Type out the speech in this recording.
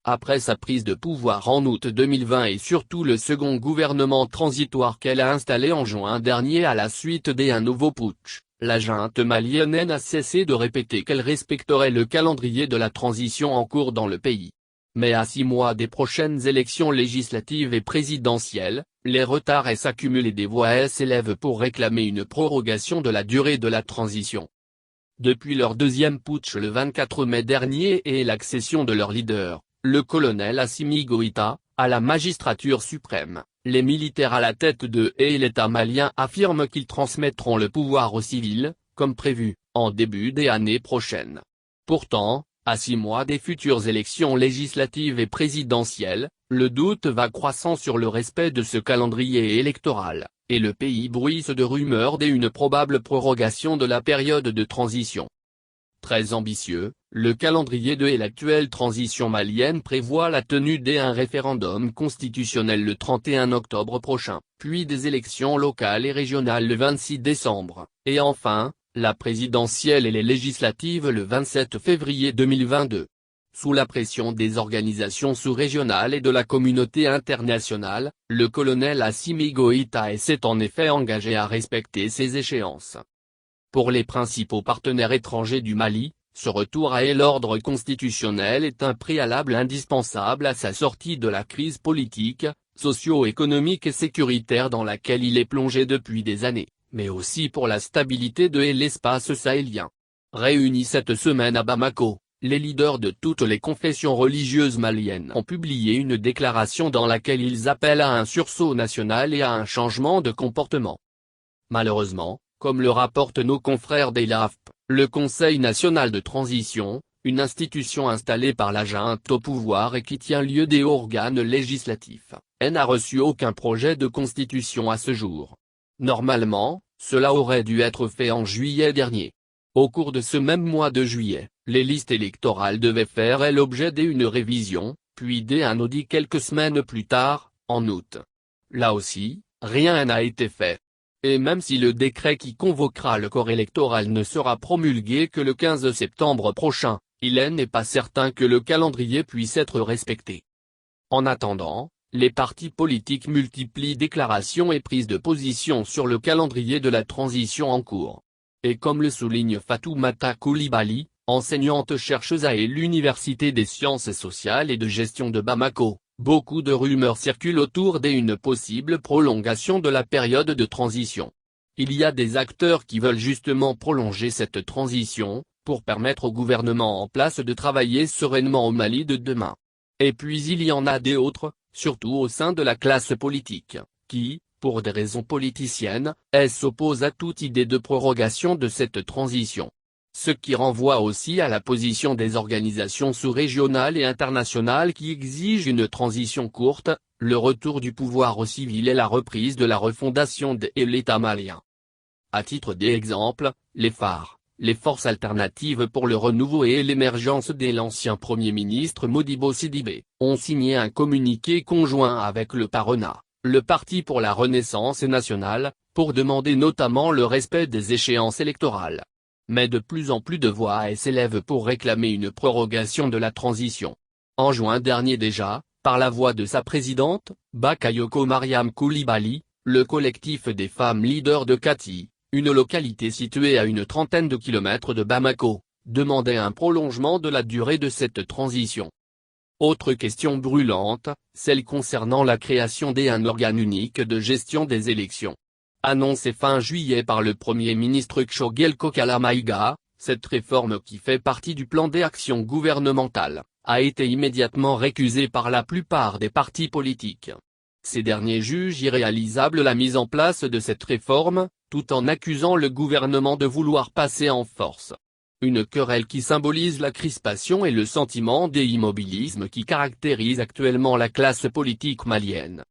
après sa prise de pouvoir en août 2020 et surtout le second gouvernement transitoire qu'elle a installé en juin dernier à la suite d'un nouveau putsch, la junte malienne n'a cessé de répéter qu'elle respecterait le calendrier de la transition en cours dans le pays. Mais à 6 mois des prochaines élections législatives et présidentielles, les retards s'accumulent et des voix s'élèvent pour réclamer une prorogation de la durée de la transition. Depuis leur deuxième putsch le 24 mai dernier et l'accession de leur leader, le colonel Assimi Goïta, à la magistrature suprême, les militaires à la tête et l'État malien affirment qu'ils transmettront le pouvoir aux civils, comme prévu, en début des années prochaines. Pourtant, à 6 mois des futures élections législatives et présidentielles, le doute va croissant sur le respect de ce calendrier électoral, et le pays bruisse de rumeurs d'une probable prorogation de la période de transition. Très ambitieux, le calendrier et l'actuelle transition malienne prévoit la tenue d'un référendum constitutionnel le 31 octobre prochain, puis des élections locales et régionales le 26 décembre, et enfin, la présidentielle et les législatives le 27 février 2022. Sous la pression des organisations sous-régionales et de la communauté internationale, le colonel Assimi Goïta s'est en effet engagé à respecter ces échéances. Pour les principaux partenaires étrangers du Mali, ce retour à l'ordre constitutionnel est un préalable indispensable à sa sortie de la crise politique, socio-économique et sécuritaire dans laquelle il est plongé depuis des années, mais aussi pour la stabilité de l'espace sahélien. Réunis cette semaine à Bamako, les leaders de toutes les confessions religieuses maliennes ont publié une déclaration dans laquelle ils appellent à un sursaut national et à un changement de comportement. Malheureusement, comme le rapportent nos confrères d'ELAFP, le Conseil national de transition, une institution installée par la junte au pouvoir et qui tient lieu des organes législatifs, n'a reçu aucun projet de constitution à ce jour. Normalement, cela aurait dû être fait en juillet dernier. Au cours de ce même mois de juillet, les listes électorales devaient faire l'objet d'une révision, puis d'un audit quelques semaines plus tard, en août. Là aussi, rien n'a été fait. Et même si le décret qui convoquera le corps électoral ne sera promulgué que le 15 septembre prochain, il n'est pas certain que le calendrier puisse être respecté. En attendant, les partis politiques multiplient déclarations et prises de position sur le calendrier de la transition en cours. Et comme le souligne Fatoumata Coulibaly, enseignante-chercheuse à l'Université des sciences sociales et de gestion de Bamako, beaucoup de rumeurs circulent autour d'une possible prolongation de la période de transition. Il y a des acteurs qui veulent justement prolonger cette transition, pour permettre au gouvernement en place de travailler sereinement au Mali de demain. Et puis il y en a d'autres, surtout au sein de la classe politique, qui, pour des raisons politiciennes, s'opposent à toute idée de prorogation de cette transition. Ce qui renvoie aussi à la position des organisations sous-régionales et internationales qui exigent une transition courte, le retour du pouvoir aux civils et la reprise de la refondation de l'État malien. À titre d'exemple, les phares, les forces alternatives pour le renouveau et l'émergence de l'ancien Premier ministre Modibo Sidibé, ont signé un communiqué conjoint avec le PARENA, le Parti pour la Renaissance nationale, pour demander notamment le respect des échéances électorales. Mais de plus en plus de voix s'élèvent pour réclamer une prorogation de la transition. En juin dernier déjà, par la voix de sa présidente, Bakayoko Mariam Coulibaly, le collectif des femmes leaders de Kati, une localité située à une trentaine de kilomètres de Bamako, demandait un prolongement de la durée de cette transition. Autre question brûlante, celle concernant la création d'un organe unique de gestion des élections. Annoncée fin juillet par le Premier ministre Tchogel Kokala Maïga, cette réforme qui fait partie du plan d'action gouvernemental, a été immédiatement récusée par la plupart des partis politiques. Ces derniers jugent irréalisable la mise en place de cette réforme, tout en accusant le gouvernement de vouloir passer en force. Une querelle qui symbolise la crispation et le sentiment d'immobilisme qui caractérise actuellement la classe politique malienne.